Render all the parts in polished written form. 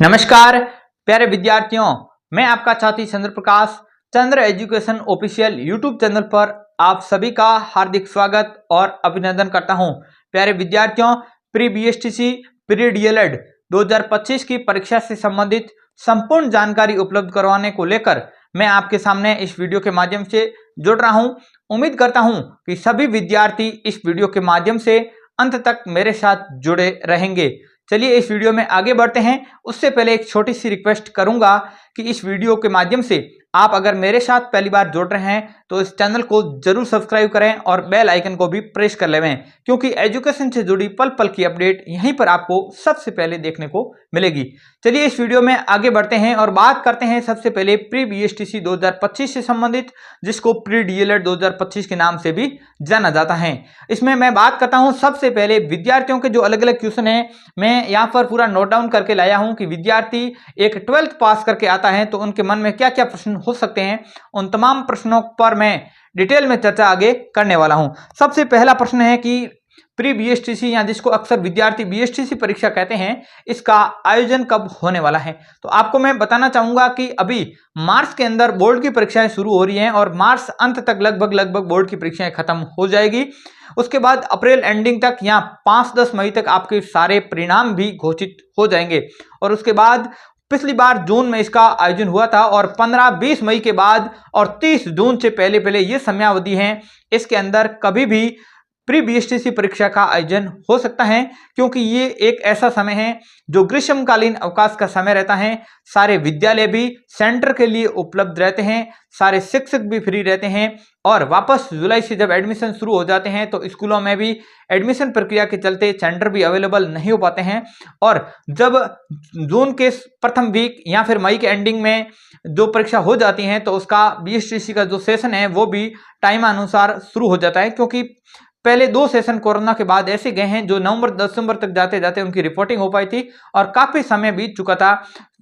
नमस्कार प्यारे विद्यार्थियों, मैं आपका साथी चंद्र Prakash Chandra education official YouTube channel पर आप सभी का हार्दिक स्वागत और अभिनंदन करता हूं। प्यारे विद्यार्थियों, प्री बीएसटीसी प्री डीएलएड 2025 की परीक्षा से संबंधित संपूर्ण जानकारी उपलब्ध करवाने को लेकर मैं आपके सामने इस वीडियो के माध्यम से जुड़ रहा हूं। उम्मीद करता हूं कि सभी विद्यार्थी इस वीडियो के माध्यम से अंत तक मेरे साथ जुड़े रहेंगे। चलिए इस वीडियो में आगे बढ़ते हैं। उससे पहले एक छोटी सी रिक्वेस्ट करूंगा कि इस वीडियो के माध्यम से आप अगर मेरे साथ पहली बार जुड़ रहे हैं तो इस चैनल को जरूर सब्सक्राइब करें और बेल आइकन को भी प्रेस कर लें, क्योंकि एजुकेशन से जुड़ी पल पल की अपडेट यहीं पर आपको सबसे पहले देखने को मिलेगी। चलिए इस वीडियो में आगे बढ़ते हैं और बात करते हैं सबसे पहले प्री बीएसटीसी 2025 से संबंधित, जिसको प्री डीएलएड 2025 के नाम से भी जाना जाता है। इसमें मैं बात करता हूं सबसे पहले विद्यार्थियों के जो अलग अलग क्वेश्चन है, मैं यहाँ पर पूरा नोट डाउन करके लाया हूं कि विद्यार्थी एक 12th पास करके आता है तो उनके मन में क्या क्या प्रश्न हो सकते हैं। उन तमाम प्रश्नों पर मैं डिटेल में चर्चा आगे करने वाला हूं। सबसे पहला प्रश्न है कि प्री बीएसटीसी या जिसको अक्सर विद्यार्थी बीएसटीसी परीक्षा कहते हैं, इसका आयोजन कब होने वाला है। तो आपको मैं बताना चाहूंगा कि अभी मार्च के अंदर बोर्ड की परीक्षाएं शुरू हो रही हैं और मार्च अंत तक लगभग बोर्ड की परीक्षाएं खत्म हो जाएगी। उसके बाद अप्रैल एंडिंग तक या 5-10 मई तक आपके सारे परिणाम भी घोषित हो जाएंगे। और उसके बाद पिछली बार जून में इसका आयोजन हुआ था और 15-20 मई के बाद और 30 जून से पहले ये समयावधि है, इसके अंदर कभी भी प्री बीएसटीसी परीक्षा का आयोजन हो सकता है, क्योंकि ये एक ऐसा समय है जो ग्रीष्मकालीन अवकाश का समय रहता है। सारे विद्यालय भी सेंटर के लिए उपलब्ध रहते हैं, सारे शिक्षक भी फ्री रहते हैं और वापस जुलाई से जब एडमिशन शुरू हो जाते हैं तो स्कूलों में भी एडमिशन प्रक्रिया के चलते सेंटर भी अवेलेबल नहीं हो पाते हैं। और जब जून के प्रथम वीक या फिर मई के एंडिंग में जो परीक्षा हो जाती है तो उसका बीएसटीसी का जो सेशन है वो भी टाइम अनुसार शुरू हो जाता है, क्योंकि पहले 2 सेशन कोरोना के बाद ऐसे गए हैं जो नवंबर दिसंबर तक जाते जाते उनकी रिपोर्टिंग हो पाई थी और काफी समय बीत चुका था।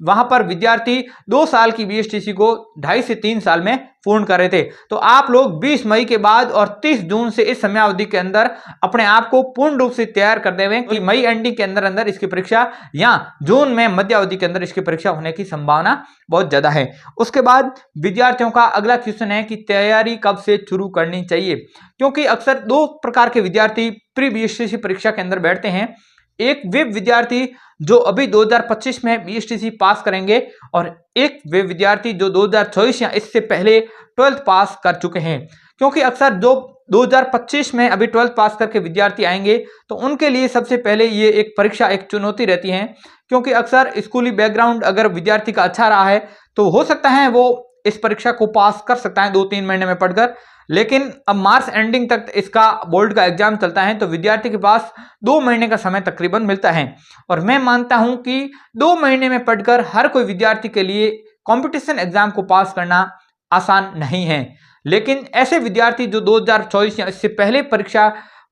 वहां पर विद्यार्थी 2 साल की बीएसटीसी को 2.5 से 3 साल में पूर्ण कर रहे थे। तो आप लोग 20 मई के बाद और 30 जून से इस समयावधि के अंदर अपने आप को पूर्ण रूप से तैयार कर दें कि मई एंडिंग के अंदर इसकी परीक्षा या जून में मध्य अवधि के अंदर इसकी परीक्षा होने की संभावना बहुत ज्यादा है। उसके बाद विद्यार्थियों का अगला क्वेश्चन है कि तैयारी कब से शुरू करनी चाहिए, क्योंकि अक्सर 2 प्रकार के विद्यार्थी प्री बीएसटीसी परीक्षा के अंदर बैठते हैं। एक वे विद्यार्थी जो अभी 2025 में बीएसटीसी पास करेंगे और एक वे विद्यार्थी जो 2024 या इससे पहले 12th पास कर चुके हैं, क्योंकि अक्सर जो 2025 में अभी 12th पास करके विद्यार्थी आएंगे तो उनके लिए सबसे पहले ये एक परीक्षा एक चुनौती रहती है, क्योंकि अक्सर स्कूली बैकग्राउंड अगर विद्यार्थी का अच्छा रहा है तो हो सकता है वो इस परीक्षा को पास कर सकता है 2-3 महीने में पढ़कर। लेकिन अब मार्च एंडिंग तक इसका बोर्ड का एग्जाम चलता है तो विद्यार्थी के पास 2 महीने का समय तकरीबन मिलता है। और मैं मानता हूं कि 2 महीने में पढ़कर हर कोई विद्यार्थी के लिए कंपटीशन एग्जाम को पास करना आसान नहीं है। लेकिन ऐसे विद्यार्थी जो 2024 या इससे पहले परीक्षा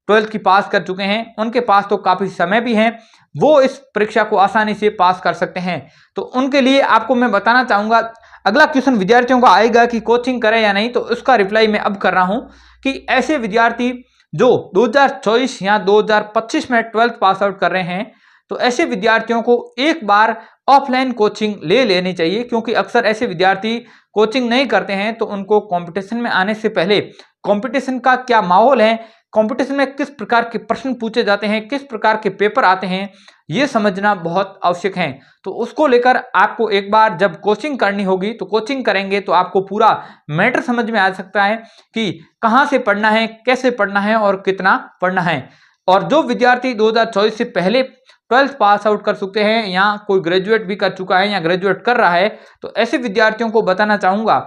12th की पास कर चुके हैं, उनके पास तो काफी समय भी है, वो इस परीक्षा को आसानी से पास कर सकते हैं। तो उनके लिए आपको मैं बताना चाहूंगा, अगला क्वेश्चन विद्यार्थियों का आएगा कि कोचिंग करें या नहीं, तो उसका रिप्लाई मैं अब कर रहा हूं कि ऐसे विद्यार्थी जो 2024 या 2025 में 12th पास आउट कर रहे हैं तो ऐसे विद्यार्थियों को एक बार ऑफलाइन कोचिंग ले लेनी चाहिए, क्योंकि अक्सर ऐसे विद्यार्थी कोचिंग नहीं करते हैं तो उनको कंपटीशन में आने से पहले कंपटीशन का क्या माहौल है, कंपटीशन में किस प्रकार के प्रश्न पूछे जाते हैं, किस प्रकार के पेपर आते हैं, ये समझना बहुत आवश्यक है। तो उसको लेकर आपको एक बार जब कोचिंग करनी होगी तो कोचिंग करेंगे तो आपको पूरा मैटर समझ में आ सकता है कि कहां से पढ़ना है, कैसे पढ़ना है और कितना पढ़ना है। और जो विद्यार्थी 2024 से पहले 12th पास आउट कर चुके हैं या कोई ग्रेजुएट भी कर चुका है या ग्रेजुएट कर रहा है, तो ऐसे विद्यार्थियों को बताना चाहूंगा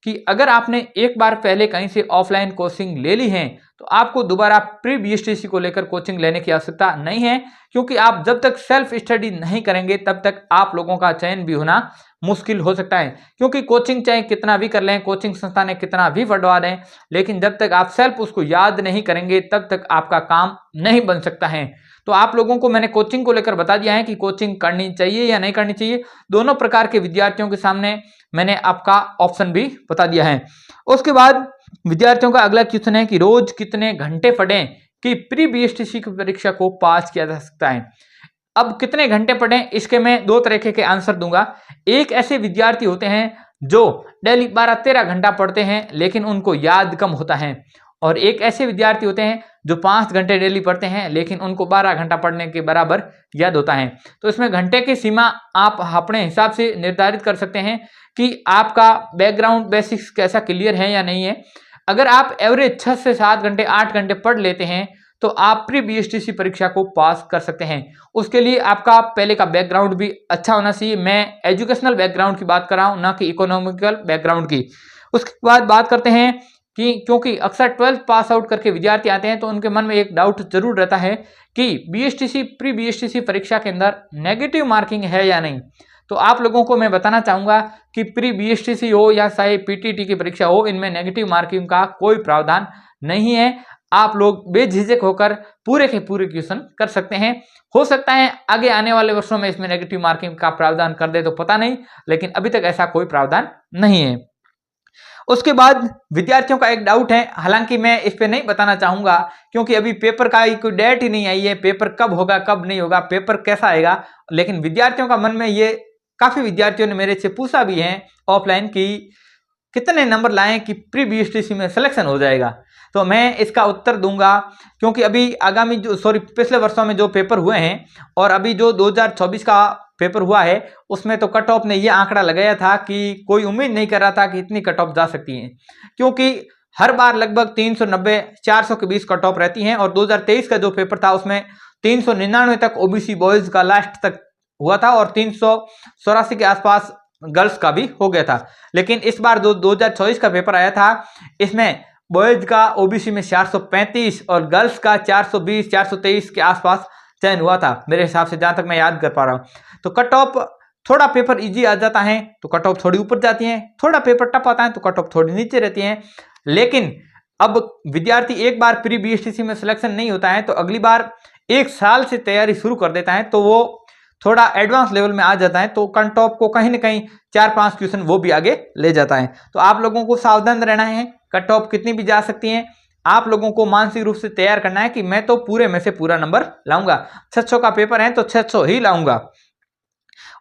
कि अगर आपने एक बार पहले कहीं से ऑफलाइन कोचिंग ले ली है तो आपको दोबारा प्री बीएसटीसी को लेकर कोचिंग लेने की आवश्यकता नहीं है, क्योंकि आप जब तक सेल्फ स्टडी नहीं करेंगे तब तक आप लोगों का चयन भी होना मुश्किल हो सकता है। क्योंकि कोचिंग चाहे कितना भी कर लें, कोचिंग संस्थान कितना भी पढ़वा दें, लेकिन जब तक आप सेल्फ उसको याद नहीं करेंगे तब तक आपका काम नहीं बन सकता है। तो आप लोगों को मैंने कोचिंग को लेकर बता दिया है कि कोचिंग करनी चाहिए या नहीं करनी चाहिए। दोनों प्रकार के विद्यार्थियों के सामने मैंने आपका ऑप्शन भी बता दिया है। उसके बाद विद्यार्थियों का अगला क्वेश्चन है कि रोज कितने घंटे पढ़ें कि प्री बीएसटीसी की परीक्षा को पास किया जा सकता है। अब कितने घंटे पढ़ें, इसके मैं दो तरीके के आंसर दूंगा। एक ऐसे विद्यार्थी होते हैं जो डेली 12-13 घंटा पढ़ते हैं लेकिन उनको याद कम होता है, और एक ऐसे विद्यार्थी होते हैं जो 5 घंटे डेली पढ़ते हैं लेकिन उनको 12 घंटा पढ़ने के बराबर याद होता है। तो इसमें घंटे की सीमा आप अपने हिसाब से निर्धारित कर सकते हैं कि आपका बैकग्राउंड बेसिक्स कैसा क्लियर है या नहीं है। अगर आप एवरेज 6 से 7 घंटे 8 घंटे पढ़ लेते हैं तो आप प्री बीएसटीसी परीक्षा को पास कर सकते हैं। उसके लिए आपका पहले का बैकग्राउंड भी अच्छा होना चाहिए। मैं एजुकेशनल बैकग्राउंड की बात कर रहा हूँ, ना कि इकोनॉमिकल बैकग्राउंड की। उसके बाद बात करते हैं कि क्योंकि अक्सर 12th पास आउट करके विद्यार्थी आते हैं तो उनके मन में एक डाउट जरूर रहता है कि बीएसटीसी प्री बीएसटीसी परीक्षा के अंदर नेगेटिव मार्किंग है या नहीं। तो आप लोगों को मैं बताना चाहूंगा कि प्री बीएसटीसी हो या चाहे पीटीटी की परीक्षा हो, इनमें नेगेटिव मार्किंग का कोई प्रावधान नहीं है। आप लोग बेझिझक होकर पूरे के पूरे क्वेश्चन कर सकते हैं। हो सकता है आगे आने वाले वर्षों में इसमें नेगेटिव मार्किंग का प्रावधान कर दे तो पता नहीं, लेकिन अभी तक ऐसा कोई प्रावधान नहीं है। उसके बाद विद्यार्थियों का एक डाउट है, हालांकि मैं इस पे नहीं बताना चाहूंगा क्योंकि अभी पेपर का कोई डेट ही नहीं आई है, पेपर कब होगा कब नहीं होगा, पेपर कैसा आएगा। लेकिन विद्यार्थियों का मन में ये, काफी विद्यार्थियों ने मेरे से पूछा भी है ऑफलाइन कि कितने नंबर लाएं कि प्री बीएसटीसी में सिलेक्शन हो जाएगा। तो मैं इसका उत्तर दूंगा क्योंकि अभी आगामी पिछले वर्षों में जो पेपर हुए हैं और अभी जो 2024 का पेपर हुआ है उसमें तो कट ऑफ ने ये आंकड़ा लगाया था कि कोई उम्मीद नहीं कर रहा था कि इतनी कट ऑफ जा सकती है, क्योंकि हर बार लगभग 390-400 के बीच कट ऑफ रहती हैं। और 2023 का जो पेपर था उसमें 399 तक ओबीसी बॉयज का लास्ट तक हुआ था और 384 के आसपास गर्ल्स का भी हो गया था। लेकिन इस बार जो 2024 का पेपर आया था इसमें बॉयज का ओबीसी में 435 और गर्ल्स का 420-423 के आसपास चयन हुआ था मेरे हिसाब से, जहां तक मैं याद कर पा रहा हूं। तो कट ऑफ थोड़ा पेपर इजी आ जाता है तो कट ऑफ थोड़ी ऊपर जाती है, थोड़ा पेपर टफ आता है तो कट ऑफ थोड़ी नीचे रहती है। लेकिन अब विद्यार्थी एक बार प्री बीएसटीसी में सिलेक्शन नहीं होता है तो अगली बार 1 साल से तैयारी शुरू कर देता है तो वो थोड़ा एडवांस लेवल में आ जाता है, तो कट ऑफ को कहीं ना कहीं 4-5 क्वेश्चन वो भी आगे ले जाता है। तो आप लोगों को सावधान रहना है, कट ऑफ कितनी भी जा सकती है। आप लोगों को मानसिक रूप से तैयार करना है कि मैं तो पूरे में से पूरा नंबर लाऊंगा, 600 का पेपर है तो 600 ही लाऊंगा।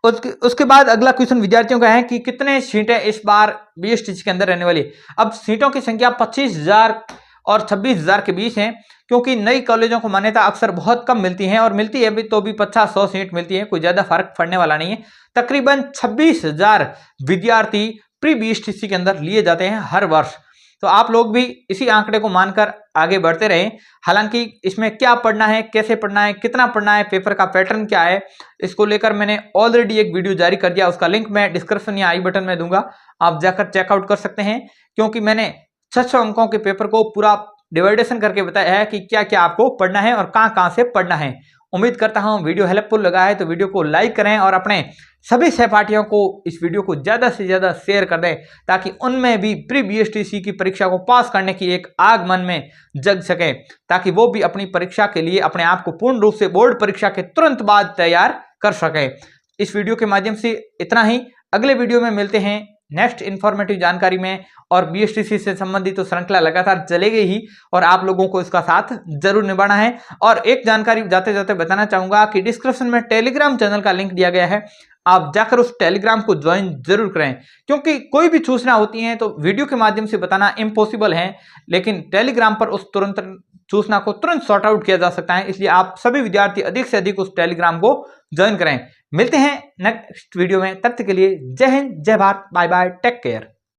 उसके बाद अगला क्वेश्चन विद्यार्थियों का है कि कितने सीटें इस बार बीएसटीसी के अंदर रहने वाली। अब सीटों की संख्या 25,000 और 26,000 के बीच है, क्योंकि नई कॉलेजों को मान्यता अक्सर बहुत कम मिलती है और मिलती है भी तो भी 50-100 सीट मिलती है, कोई ज्यादा फर्क पड़ने वाला नहीं है। तकरीबन 26,000 विद्यार्थी प्री बीएसटीसी के अंदर लिए जाते हैं हर वर्ष। तो आप लोग भी इसी आंकड़े को मानकर आगे बढ़ते रहें। हालांकि इसमें क्या पढ़ना है, कैसे पढ़ना है, कितना पढ़ना है, पेपर का पैटर्न क्या है, इसको लेकर मैंने ऑलरेडी एक वीडियो जारी कर दिया, उसका लिंक मैं डिस्क्रिप्शन या आई बटन में दूंगा, आप जाकर चेकआउट कर सकते हैं। क्योंकि मैंने 600 अंकों के पेपर को पूरा डिवाइडेशन करके बताया है कि क्या क्या आपको पढ़ना है और कहां से पढ़ना है। उम्मीद करता हूं वीडियो हेल्पफुल लगा है तो वीडियो को लाइक करें और अपने सभी सहपाठियों को इस वीडियो को ज्यादा से ज्यादा शेयर कर दें ताकि उनमें भी प्री बीएसटीसी की परीक्षा को पास करने की एक आग मन में जग सके, ताकि वो भी अपनी परीक्षा के लिए अपने आप को पूर्ण रूप से बोर्ड परीक्षा के तुरंत बाद तैयार कर सके। इस वीडियो के माध्यम से इतना ही। अगले वीडियो में मिलते हैं नेक्स्ट इन्फॉर्मेटिव जानकारी में, और बीएसटीसी से संबंधित तो श्रृंखला लगातार चलेगी ही और आप लोगों को इसका साथ जरूर निभाना है। और एक जानकारी जाते जाते बताना चाहूंगा कि डिस्क्रिप्शन में टेलीग्राम चैनल का लिंक दिया गया है, आप जाकर उस टेलीग्राम को ज्वाइन जरूर करें, क्योंकि कोई भी सूचना होती है तो वीडियो के माध्यम से बताना इम्पॉसिबल है, लेकिन टेलीग्राम पर उस तुरंत सूचना को तुरंत सॉर्ट आउट किया जा सकता है। इसलिए आप सभी विद्यार्थी अधिक से अधिक उस टेलीग्राम को ज्वाइन करें। मिलते हैं नेक्स्ट वीडियो में, तब तक के लिए जय हिंद, जय Bharat, bye bye, take care.